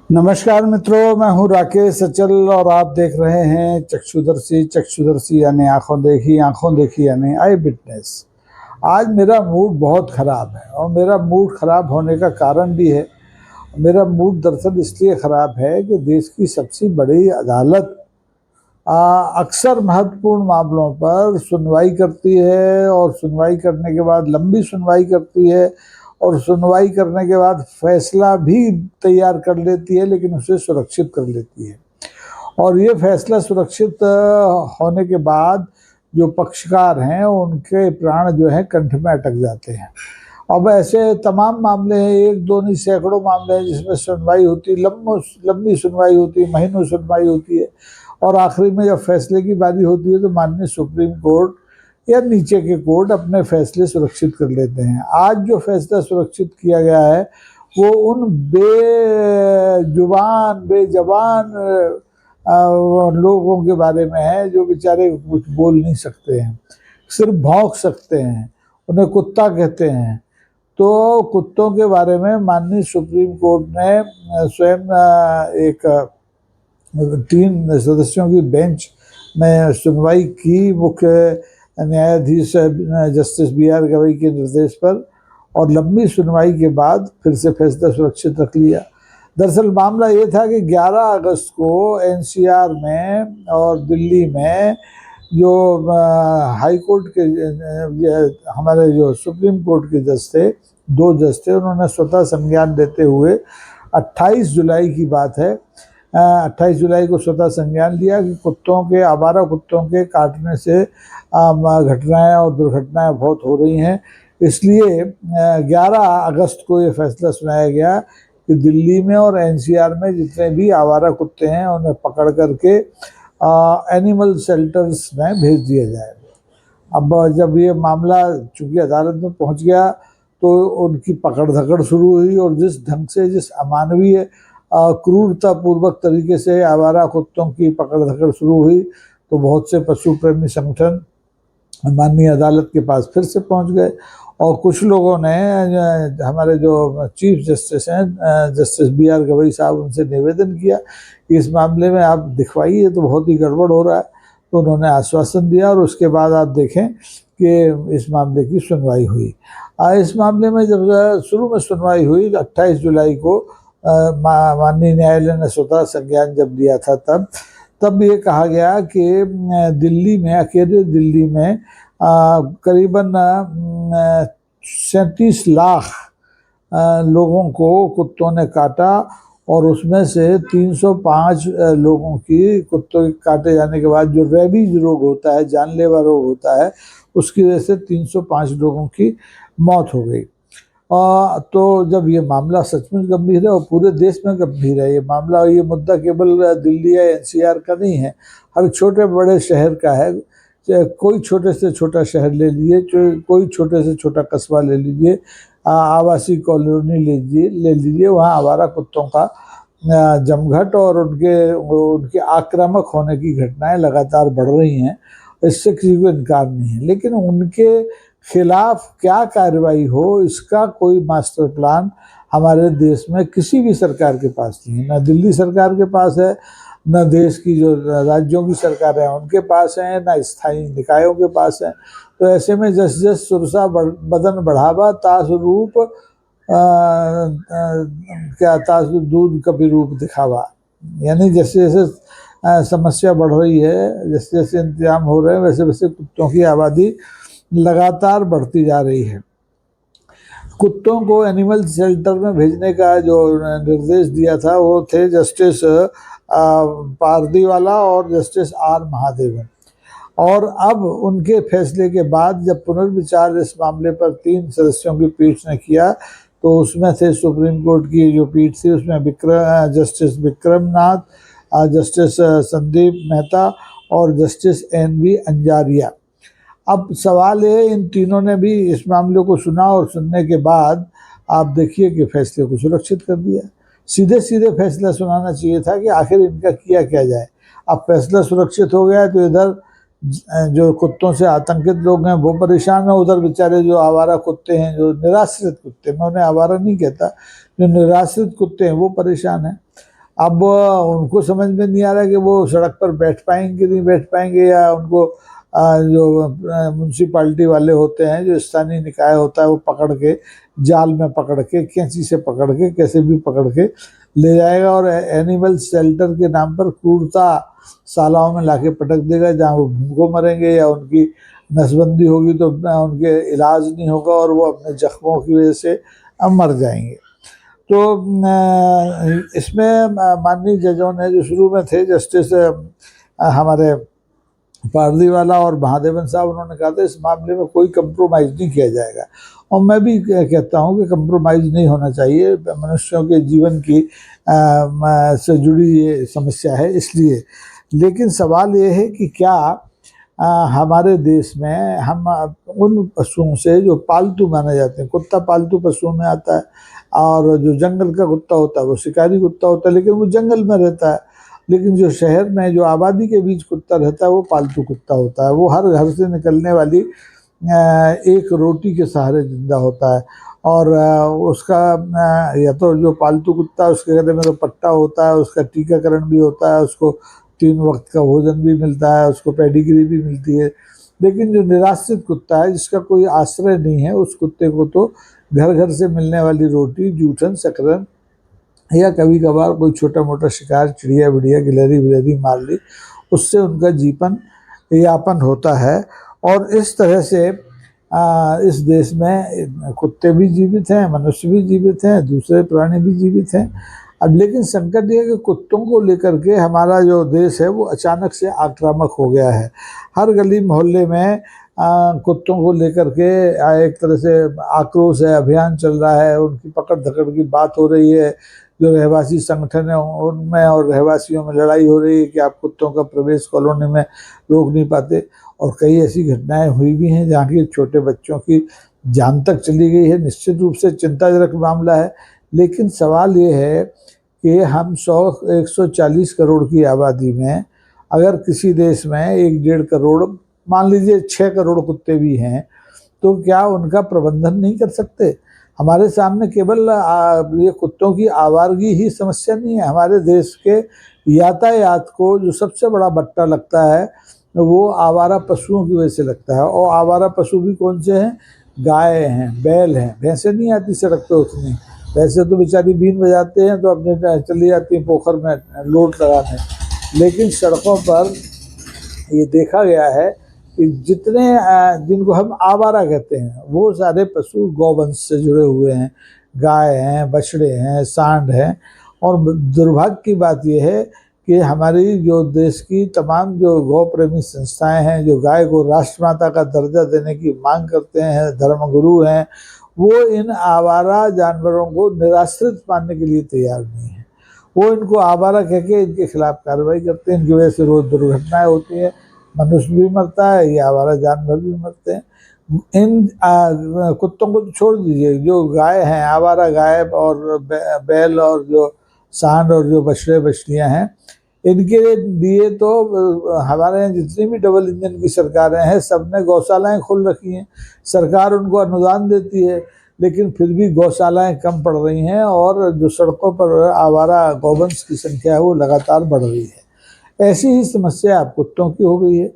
नमस्कार मित्रों, मैं हूं राकेश सचल और आप देख रहे हैं चक्षुदर्शी। चक्षुदर्शी यानी आंखों देखी यानी आई विटनेस। आज मेरा मूड बहुत ख़राब है और मेरा मूड ख़राब होने का कारण भी है। मेरा मूड दरअसल इसलिए ख़राब है कि देश की सबसे बड़ी अदालत अक्सर महत्वपूर्ण मामलों पर सुनवाई करती है और सुनवाई करने के बाद लंबी सुनवाई करती है और सुनवाई करने के बाद फैसला भी तैयार कर लेती है, लेकिन उसे सुरक्षित कर लेती है। और ये फैसला सुरक्षित होने के बाद जो पक्षकार हैं उनके प्राण जो है कंठ में अटक जाते हैं। अब ऐसे तमाम मामले हैं, एक दो नहीं सैकड़ों मामले हैं जिसमें सुनवाई होती, लंबी सुनवाई होती है, महीनों सुनवाई होती है और आखिरी में जब फैसले की बारी होती है तो माननीय सुप्रीम कोर्ट या नीचे के कोर्ट अपने फैसले सुरक्षित कर लेते हैं। आज जो फैसला सुरक्षित किया गया है वो उन बेजबान लोगों के बारे में है जो बेचारे कुछ बोल नहीं सकते हैं, सिर्फ भौंक सकते हैं, उन्हें कुत्ता कहते हैं। तो कुत्तों के बारे में माननीय सुप्रीम कोर्ट ने स्वयं एक 3 सदस्यों की बेंच में सुनवाई की, मुख्य न्यायाधीश जस्टिस BR गवई के निर्देश पर, और लंबी सुनवाई के बाद फिर से फैसला सुरक्षित रख लिया। दरअसल मामला ये था कि 11 अगस्त को NCR में और दिल्ली में जो हाई कोर्ट के हमारे जो सुप्रीम कोर्ट के जज थे, 2 जज थे, उन्होंने स्वतः संज्ञान देते हुए 28 जुलाई की बात है, 28 जुलाई को स्वतः संज्ञान लिया कि आवारा कुत्तों के काटने से घटनाएं और दुर्घटनाएं बहुत हो रही हैं। इसलिए 11 अगस्त को ये फैसला सुनाया गया कि दिल्ली में और NCR में जितने भी आवारा कुत्ते हैं उन्हें पकड़ करके एनिमल शेल्टर्स में भेज दिया जाए। अब जब ये मामला चूंकि अदालत में पहुंच गया तो उनकी पकड़ धकड़ शुरू हुई और जिस ढंग से, जिस अमानवीय क्रूरतापूर्वक तरीके से आवारा कुत्तों की पकड़ धकड़ शुरू हुई तो बहुत से पशु प्रेमी संगठन माननीय अदालत के पास फिर से पहुंच गए और कुछ लोगों ने हमारे जो चीफ जस्टिस हैं जस्टिस BR गवई साहब, उनसे निवेदन किया कि इस मामले में आप दिखवाइए, तो बहुत ही गड़बड़ हो रहा है। तो उन्होंने आश्वासन दिया और उसके बाद आप देखें कि इस मामले की सुनवाई हुई। इस मामले में जब शुरू में सुनवाई हुई 28 जुलाई को माननीय न्यायालय ने स्वतः संज्ञान जब लिया था तब ये कहा गया कि दिल्ली में, अकेले दिल्ली में करीबन 37 लाख लोगों को कुत्तों ने काटा और उसमें से 305 लोगों की कुत्तों के काटे जाने के बाद जो रेबीज रोग होता है, जानलेवा रोग होता है, उसकी वजह से 305 लोगों की मौत हो गई। तो जब ये मामला सचमुच गंभीर है और पूरे देश में गंभीर है ये मामला, ये मुद्दा केवल दिल्ली या NCR का नहीं है, हर छोटे बड़े शहर का है। कोई छोटे से छोटा शहर ले लीजिए, कोई छोटे से छोटा कस्बा ले लीजिए, आवासीय कॉलोनी ले लीजिए, वहाँ आवारा कुत्तों का जमघट और उनके आक्रामक होने की घटनाएं लगातार बढ़ रही हैं, इससे किसी को इनकार नहीं है। लेकिन उनके खिलाफ क्या कार्रवाई हो, इसका कोई मास्टर प्लान हमारे देश में किसी भी सरकार के पास नहीं है। न दिल्ली सरकार के पास है, न देश की जो राज्यों की सरकार है उनके पास है, न स्थायी निकायों के पास है। तो ऐसे में जस जस सुरसा बदन बढ़ावा तास रूप तास दूध कभी रूप दिखावा, यानी जैसे जैसे समस्या बढ़ रही है, जैसे जैसे इंतजाम हो रहे हैं, वैसे वैसे कुत्तों की आबादी लगातार बढ़ती जा रही है। कुत्तों को एनिमल शेल्टर में भेजने का जो निर्देश दिया था वो थे जस्टिस पारदीवाला और जस्टिस R महादेवन। और अब उनके फैसले के बाद जब पुनर्विचार इस मामले पर 3 सदस्यों की पीठ ने किया तो उसमें थे सुप्रीम कोर्ट की जो पीठ थी उसमें जस्टिस विक्रमनाथ, जस्टिस संदीप मेहता और जस्टिस NV अंजारिया। अब सवाल है, इन तीनों ने भी इस मामले को सुना और सुनने के बाद आप देखिए कि फैसले को सुरक्षित कर दिया। सीधे सीधे फैसला सुनाना चाहिए था कि आखिर इनका किया क्या जाए। अब फैसला सुरक्षित हो गया तो इधर जो कुत्तों से आतंकित लोग हैं वो परेशान हैं, उधर बेचारे जो आवारा कुत्ते हैं, जो निराश्रित कुत्ते, मैं उन्हें आवारा नहीं कहता, जो निराश्रित कुत्ते हैं वो परेशान हैं। अब उनको समझ में नहीं आ रहा कि वो सड़क पर बैठ पाएंगे नहीं बैठ पाएंगे, या उनको जो म्यूनसिपाल्टी वाले होते हैं, जो स्थानीय निकाय होता है, वो पकड़ के जाल में पकड़ के कैंची से पकड़ के कैसे भी पकड़ के ले जाएगा और एनिमल शेल्टर के नाम पर क्रूरता शालाओं में लाके पटक देगा, जहाँ वो भूखों मरेंगे या उनकी नसबंदी होगी तो उनके इलाज नहीं होगा और वो अपने जख्मों की वजह से मर जाएंगे। तो इसमें माननीय जजों ने जो शुरू में थे, जस्टिस हमारे पारदीवाला और महादेवन साहब, उन्होंने कहा था इस मामले में कोई कंप्रोमाइज़ नहीं किया जाएगा। और मैं भी कहता हूँ कि कंप्रोमाइज़ नहीं होना चाहिए, मनुष्यों के जीवन की से जुड़ी ये समस्या है इसलिए। लेकिन सवाल ये है कि क्या हमारे देश में हम उन पशुओं से जो पालतू माने जाते हैं, कुत्ता पालतू पशुओं में आता है, और जो जंगल का कुत्ता होता है वो शिकारी कुत्ता होता है, लेकिन वो जंगल में रहता है। लेकिन जो शहर में जो आबादी के बीच कुत्ता रहता है वो पालतू कुत्ता होता है। वो हर घर से निकलने वाली एक रोटी के सहारे जिंदा होता है, और उसका या तो जो पालतू कुत्ता है उसके गले में तो पट्टा होता है, उसका टीकाकरण भी होता है, उसको 3 वक्त का भोजन भी मिलता है, उसको पेडिग्री भी मिलती है। लेकिन जो निराश्रित कुत्ता है, जिसका कोई आश्रय नहीं है, उस कुत्ते को तो घर घर से मिलने वाली रोटी, जूठन, शकरन या कभी कभार कोई छोटा मोटा शिकार, चिड़िया बिड़िया, गिलहरी बिलहरी मार ली, उससे उनका जीवन यापन होता है। और इस तरह से इस देश में कुत्ते भी जीवित हैं, मनुष्य भी जीवित हैं, दूसरे प्राणी भी जीवित हैं। अब लेकिन संकट ये है कि कुत्तों को लेकर के हमारा जो देश है वो अचानक से आक्रामक हो गया है। हर गली मोहल्ले में कुत्तों को लेकर के एक तरह से आक्रोश है, अभियान चल रहा है, उनकी पकड़ धकड़ की बात हो रही है। जो रहवासी संगठन है उनमें और रहवासियों में लड़ाई हो रही है कि आप कुत्तों का प्रवेश कॉलोनी में रोक नहीं पाते। और कई ऐसी घटनाएं हुई भी हैं जहाँ की छोटे बच्चों की जान तक चली गई है। निश्चित रूप से चिंताजनक मामला है। लेकिन सवाल ये है कि हम 140 करोड़ की आबादी में अगर किसी देश में 1-1.5 करोड़, मान लीजिए 6 करोड़ कुत्ते भी हैं, तो क्या उनका प्रबंधन नहीं कर सकते? हमारे सामने केवल ये कुत्तों की आवारगी ही समस्या नहीं है। हमारे देश के यातायात को जो सबसे बड़ा बट्टा लगता है वो आवारा पशुओं की वजह से लगता है। और आवारा पशु भी कौन से हैं? गाय हैं, बैल हैं, भैंसें नहीं आती सड़क पे उतनी। वैसे तो बेचारी बीन बजाते हैं तो अपने चली जाती हैं पोखर में लोड लगाने। लेकिन सड़कों पर ये देखा गया है कि जितने जिनको हम आवारा कहते हैं वो सारे पशु गौवंश से जुड़े हुए हैं। गाय हैं, बछड़े हैं, सांड हैं। और दुर्भाग्य की बात यह है कि हमारी जो देश की तमाम जो गौ प्रेमी संस्थाएं हैं, जो गाय को राष्ट्रमाता का दर्जा देने की मांग करते हैं, धर्मगुरु हैं, वो इन आवारा जानवरों को निराश्रित मानने के लिए तैयार नहीं है। वो इनको आवारा कह के इनके खिलाफ कार्रवाई करते हैं। इनकी वजह से रोज दुर्घटनाएं होती हैं, मनुष्य भी मरता है, ये आवारा जानवर भी मरते हैं। इन कुत्तों को तो छोड़ दीजिए, जो गाय हैं, आवारा गाय और बैल और जो सांड और जो बछड़े बछड़ियाँ हैं, इनके लिए तो हमारे यहाँ जितनी भी डबल इंजन की सरकारें हैं सबने गौशालाएं खोल रखी हैं। सरकार उनको अनुदान देती है, लेकिन फिर भी गौशालाएं कम पड़ रही हैं और जो सड़कों पर आवारा गौवंश की संख्या है वो लगातार बढ़ रही है। ऐसी ही समस्या आप कुत्तों की हो गई है।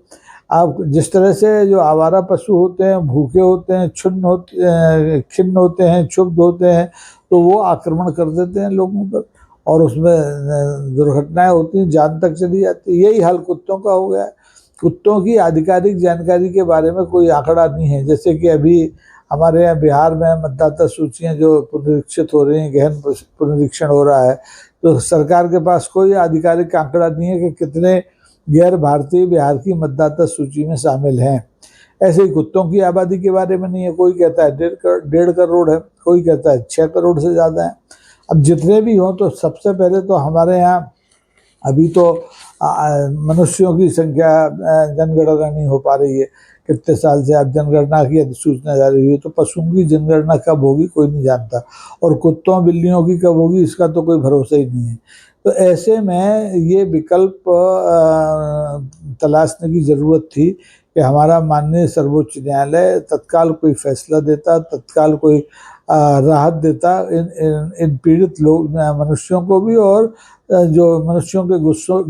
आप जिस तरह से जो आवारा पशु होते हैं, भूखे होते हैं, खिन्न होते हैं, क्षुब्ध होते हैं, तो वो आक्रमण कर देते हैं लोगों पर और उसमें दुर्घटनाएं होती हैं, जान तक चली जाती है। यही हाल कुत्तों का हो गया है। कुत्तों की आधिकारिक जानकारी के बारे में कोई आंकड़ा नहीं है। जैसे कि अभी हमारे यहाँ बिहार में मतदाता सूचियाँ जो पुनरीक्षित हो रही हैं, गहन पुनरीक्षण हो रहा है, तो सरकार के पास कोई आधिकारिक आंकड़ा नहीं है कि कितने गैर भारतीय बिहार की मतदाता सूची में शामिल हैं। ऐसे ही कुत्तों की आबादी के बारे में नहीं है। कोई कहता है 1.5 करोड़ है, कोई कहता है 6 करोड़ से ज़्यादा है। अब जितने भी हों तो सबसे पहले तो हमारे यहाँ अभी तो मनुष्यों की संख्या जनगणना नहीं हो पा रही है। कितने साल से आप जनगणना की अधिसूचना जारी हुई है, तो पशुओं की जनगणना कब होगी कोई नहीं जानता, और कुत्तों बिल्लियों की कब होगी इसका तो कोई भरोसा ही नहीं है। तो ऐसे में ये विकल्प तलाशने की ज़रूरत थी कि हमारा माननीय सर्वोच्च न्यायालय तत्काल कोई फैसला देता, तत्काल कोई राहत देता इन पीड़ित लोग मनुष्यों को भी, और जो मनुष्यों के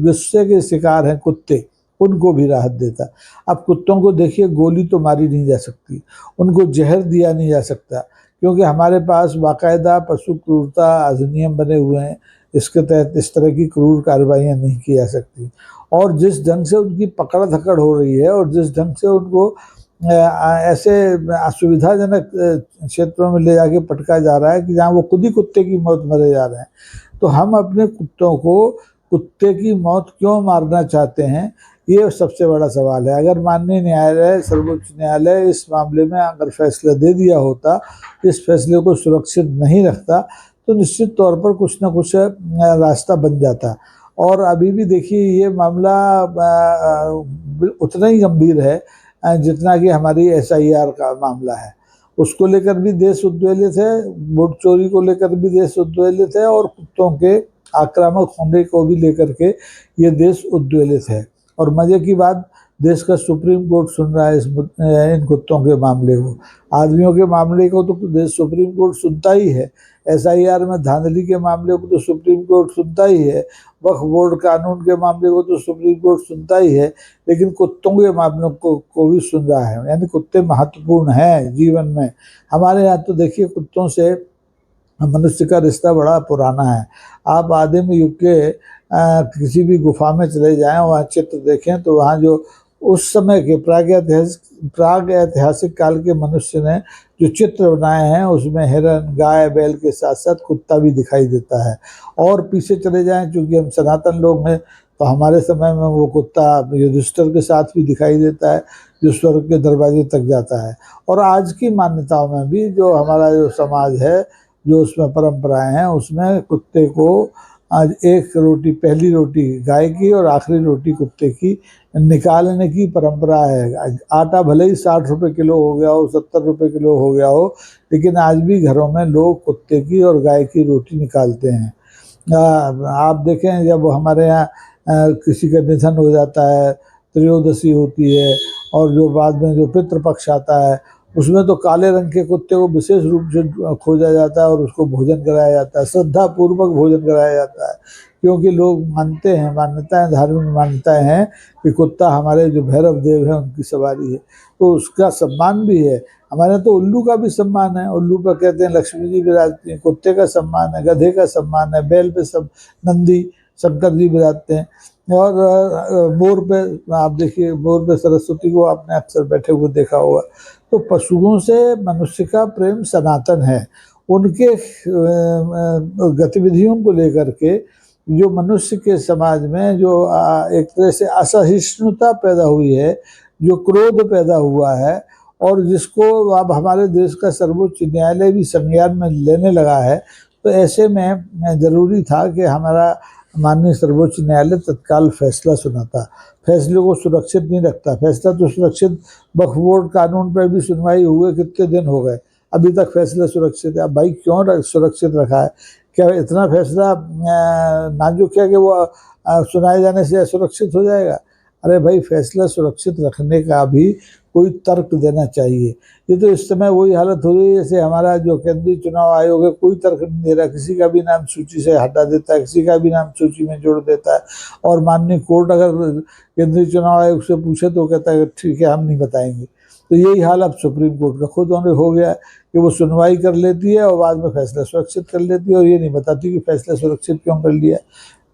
गुस्से के शिकार हैं कुत्ते, उनको भी राहत देता। अब कुत्तों को देखिए, गोली तो मारी नहीं जा सकती, उनको जहर दिया नहीं जा सकता, क्योंकि हमारे पास बाकायदा पशु क्रूरता अधिनियम बने हुए हैं। इसके तहत इस तरह की क्रूर कार्रवाइयाँ नहीं की जा सकती। और जिस ढंग से उनकी पकड़ धकड़ हो रही है, और जिस ढंग से उनको ऐसे असुविधाजनक क्षेत्रों में ले जाके पटका जा रहा है कि जहाँ वो खुद ही कुत्ते की मौत मरे जा रहे हैं, तो हम अपने कुत्तों को कुत्ते की मौत क्यों मारना चाहते हैं, ये सबसे बड़ा सवाल है। अगर माननीय न्यायालय, सर्वोच्च न्यायालय इस मामले में अगर फैसला दे दिया होता, इस फैसले को सुरक्षित नहीं रखता, तो निश्चित तौर पर कुछ ना कुछ रास्ता बन जाता। और अभी भी देखिए, ये मामला उतना ही गंभीर है जितना कि हमारी SIR का मामला है। उसको लेकर भी देश उद्वेलित है, वोट चोरी को लेकर भी देश उद्वेलित है, और कुत्तों के आक्रामक होने को भी लेकर के ये देश उद्वेलित है। और मजे की बात, देश का सुप्रीम कोर्ट सुन रहा है इन कुत्तों के मामले को। आदमियों के मामले को तो देश सुप्रीम कोर्ट सुनता ही है, SIR में धांधली के मामले को तो सुप्रीम कोर्ट सुनता ही है, वक्फ बोर्ड कानून के मामले को तो सुप्रीम कोर्ट सुनता ही है, लेकिन कुत्तों के मामलों को भी सुन रहा है। यानी कुत्ते महत्वपूर्ण हैं जीवन में। हमारे यहाँ तो देखिए, कुत्तों से मनुष्य का रिश्ता बड़ा पुराना है। आप आदिम युग के किसी भी गुफा में चले जाएं, वहाँ चित्र देखें, तो वहाँ जो उस समय के प्राग ऐतिहासिक काल के मनुष्य ने जो चित्र बनाए हैं, उसमें हिरन, गाय, बैल के साथ साथ कुत्ता भी दिखाई देता है। और पीछे चले जाएं, चूंकि हम सनातन लोग हैं, तो हमारे समय में वो कुत्ता युधिष्ठिर के साथ भी दिखाई देता है, जो स्वर्ग के दरवाजे तक जाता है। और आज की मान्यताओं में भी, जो हमारा जो समाज है, जो उसमें परंपराएं हैं, उसमें कुत्ते को आज एक रोटी, पहली रोटी गाय की और आखिरी रोटी कुत्ते की निकालने की परंपरा है। आटा भले ही 60 रुपये किलो हो गया हो, 70 रुपये किलो हो गया हो, लेकिन आज भी घरों में लोग कुत्ते की और गाय की रोटी निकालते हैं। आप देखें, जब हमारे यहाँ किसी का निधन हो जाता है, त्रयोदशी होती है, और जो बाद में जो पितृपक्ष आता है, उसमें तो काले रंग के कुत्ते को विशेष रूप से खोजा जाता है और उसको भोजन कराया जाता है, श्रद्धा पूर्वक भोजन कराया जाता है, क्योंकि लोग मानते हैं, मान्यताएं, धार्मिक मान्यताएं हैं कि कुत्ता हमारे जो भैरव देव हैं उनकी सवारी है, तो उसका सम्मान भी है। हमारे यहाँ तो उल्लू का भी सम्मान है। उल्लू पर कहते हैं लक्ष्मी जी विराजती हैं, कुत्ते का सम्मान है, गधे का सम्मान है, बैल पे सब नंदी शंकर जी विराजते हैं, और मोर पे आप देखिए, मोर पे सरस्वती को आपने अक्सर बैठे हुए देखा होगा। तो पशुओं से मनुष्य का प्रेम सनातन है। उनके गतिविधियों को लेकर के जो मनुष्य के समाज में जो एक तरह से असहिष्णुता पैदा हुई है, जो क्रोध पैदा हुआ है, और जिसको अब हमारे देश का सर्वोच्च न्यायालय भी संज्ञान में लेने लगा है, तो ऐसे में जरूरी था कि हमारा माननीय सर्वोच्च न्यायालय तत्काल फैसला सुनाता। फैसले को सुरक्षित नहीं रखता। फैसला तो सुरक्षित, वक्फ बोर्ड कानून पर भी सुनवाई हुए कितने दिन हो गए, अभी तक फैसला सुरक्षित है। अब भाई क्यों सुरक्षित रखा है? क्या इतना फैसला नाजुक है कि वो सुनाए जाने से असुरक्षित हो जाएगा? अरे भाई, फैसला सुरक्षित रखने का भी कोई तर्क देना चाहिए। ये तो इस समय वही हालत हो रही है जैसे हमारा जो केंद्रीय चुनाव आयोग है, कोई तर्क नहीं दे रहा, किसी का भी नाम सूची से हटा देता है, किसी का भी नाम सूची में जोड़ देता है, और माननीय कोर्ट अगर केंद्रीय चुनाव आयोग से पूछे तो कहता है ठीक है, हम नहीं बताएंगे। तो यही हाल अब सुप्रीम कोर्ट का खुद हो गया है कि वो सुनवाई कर लेती है और बाद में फैसला सुरक्षित कर लेती है, और ये नहीं बताती कि फैसला सुरक्षित क्यों कर लिया।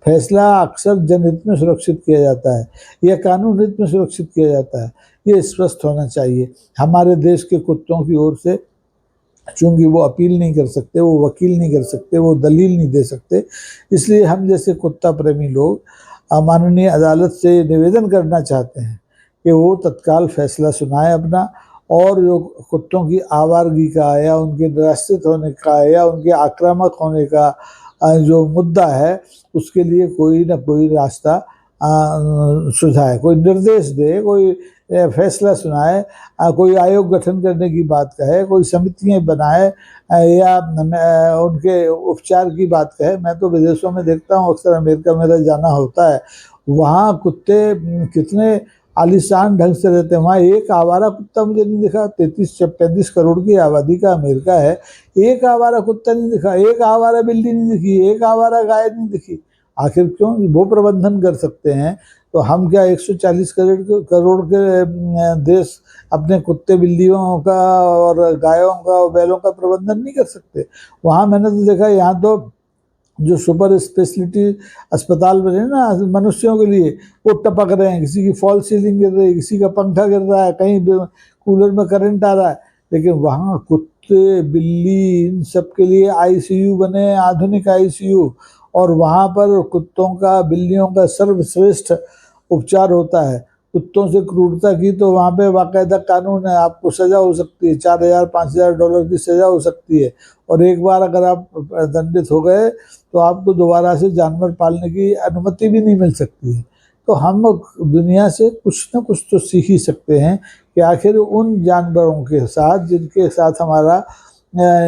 फैसला अक्सर जनहित में सुरक्षित किया जाता है या कानून हित में सुरक्षित किया जाता है, ये स्पष्ट होना चाहिए। हमारे देश के कुत्तों की ओर से चूंकि वो अपील नहीं कर सकते, वो वकील नहीं कर सकते, वो दलील नहीं दे सकते, इसलिए हम जैसे कुत्ता प्रेमी लोग माननीय अदालत से निवेदन करना चाहते हैं कि वो तत्काल फैसला सुनाए अपना, और जो कुत्तों की आवारगी का या उनके निराश्रित होने का या उनके आक्रामक होने का जो मुद्दा है, उसके लिए कोई ना कोई रास्ता सुझाए, कोई निर्देश दे, कोई फैसला सुनाए, कोई आयोग गठन करने की बात कहे, कोई समितियां बनाए, या उनके उपचार की बात कहे। मैं तो विदेशों में देखता हूँ, अक्सर अमेरिका में जाना होता है, वहाँ कुत्ते कितने आलीशान ढंग से रहते हैं। वहाँ एक आवारा कुत्ता मुझे नहीं दिखा। 33-35 करोड़ की आबादी का अमेरिका है, एक आवारा कुत्ता नहीं दिखा, एक आवारा बिल्ली नहीं दिखी, एक आवारा गाय नहीं दिखी। आखिर क्यों? वो प्रबंधन कर सकते हैं तो हम क्या 140 करोड़ के देश अपने कुत्ते बिल्लियों का और गायों का और बैलों का प्रबंधन नहीं कर सकते? वहाँ मैंने तो देखा, यहाँ तो जो सुपर स्पेशलिटी अस्पताल बने ना मनुष्यों के लिए, वो टपक रहे हैं, किसी की फॉल सीलिंग गिर रही है, किसी का पंखा गिर रहा है, कहीं कूलर में करंट आ रहा है, लेकिन वहाँ कुत्ते बिल्ली इन सब के लिए आईसीयू बने, आधुनिक आईसीयू, और वहाँ पर कुत्तों का बिल्लियों का सर्वश्रेष्ठ उपचार होता है। कुत्तों से क्रूरता की तो वहाँ पे बाकायदा कानून है, आपको सजा हो सकती है, $4,000-5,000 की सजा हो सकती है, और एक बार अगर आप दंडित हो गए तो आपको दोबारा से जानवर पालने की अनुमति भी नहीं मिल सकती है। तो हम दुनिया से कुछ न कुछ तो सीख ही सकते हैं कि आखिर उन जानवरों के साथ जिनके साथ हमारा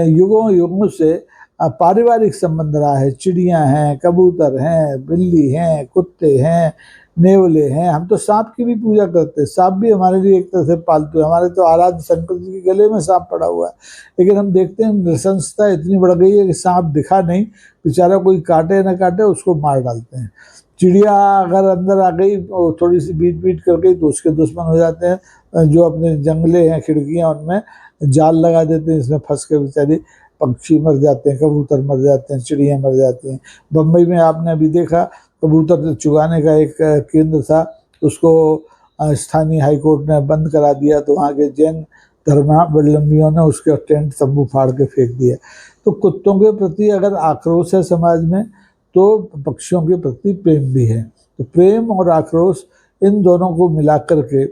युगों युगों से पारिवारिक संबंध रहा है, चिड़ियाँ हैं, कबूतर हैं, बिल्ली हैं, कुत्ते हैं, नेवले हैं, हम तो सांप की भी पूजा करते हैं। सांप भी हमारे लिए एक तरह से पालतू है, हमारे तो आराध्य शंकर जी के गले में सांप पड़ा हुआ है, लेकिन हम देखते हैं नृशंसता इतनी बढ़ गई है कि सांप दिखा नहीं, बेचारा कोई काटे ना काटे उसको मार डालते हैं। चिड़िया अगर अंदर आ गई थोड़ी सी बीट कर गई तो उसके दुश्मन हो जाते हैं, जो अपने जंगले हैं खिड़कियाँ उनमें जाल लगा देते हैं, इसमें फंस के बेचारी पक्षी मर जाते हैं, कबूतर मर जाते हैं, चिड़िया मर जाती हैं। बम्बई में आपने अभी देखा कबूतर चुगाने का एक केंद्र था, उसको स्थानीय हाईकोर्ट ने बंद करा दिया, तो वहाँ के जैन धर्मावलंबियों ने उसके टेंट तंबू फाड़ के फेंक दिया। तो कुत्तों के प्रति अगर आक्रोश है समाज में तो पक्षियों के प्रति प्रेम भी है। तो प्रेम और आक्रोश इन दोनों को मिला करके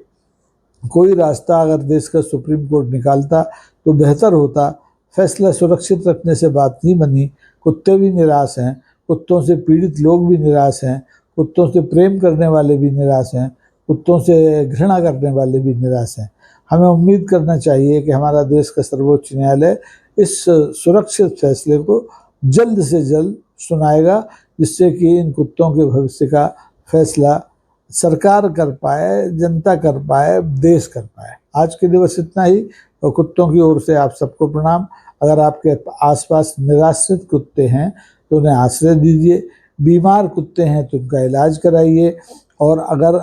कोई रास्ता अगर देश का सुप्रीम कोर्ट निकालता तो बेहतर होता। फैसला सुरक्षित रखने से बात नहीं बनी, कुत्ते भी निराश हैं, कुत्तों से पीड़ित लोग भी निराश हैं, कुत्तों से प्रेम करने वाले भी निराश हैं, कुत्तों से घृणा करने वाले भी निराश हैं। हमें उम्मीद करना चाहिए कि हमारा देश का सर्वोच्च न्यायालय इस सुरक्षित फैसले को जल्द से जल्द सुनाएगा, जिससे कि इन कुत्तों के भविष्य का फैसला सरकार कर पाए, जनता कर पाए, देश कर पाए। आज के दिवस इतना ही, और कुत्तों की ओर से आप सबको प्रणाम। अगर आपके आसपास निराश्रित कुत्ते हैं तो उन्हें आश्रय दीजिए, बीमार कुत्ते हैं तो उनका इलाज कराइए, और अगर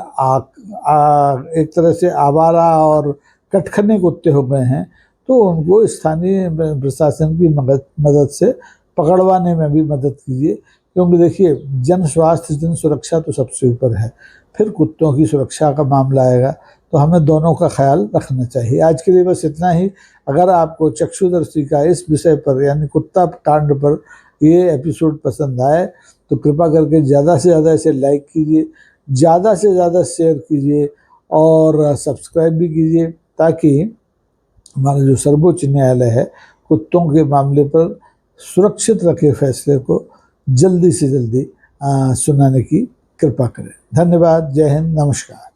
एक तरह से आवारा और कटखने कुत्ते हो गए हैं तो उनको स्थानीय प्रशासन की मदद से पकड़वाने में भी मदद कीजिए, क्योंकि देखिए जन स्वास्थ्य जन सुरक्षा तो सबसे ऊपर है, फिर कुत्तों की सुरक्षा का मामला आएगा, तो हमें दोनों का ख्याल रखना चाहिए। आज के लिए बस इतना ही। अगर आपको चक्षुदर्शी का इस विषय पर यानी कुत्ता कांड पर ये एपिसोड पसंद आए तो कृपा करके ज़्यादा से ज़्यादा इसे लाइक कीजिए, ज़्यादा से ज़्यादा शेयर कीजिए और सब्सक्राइब भी कीजिए, ताकि हमारा जो सर्वोच्च न्यायालय है कुत्तों के मामले पर सुरक्षित रखे फैसले को जल्दी से जल्दी सुनाने की कृपा करें। धन्यवाद। जय हिंद। नमस्कार।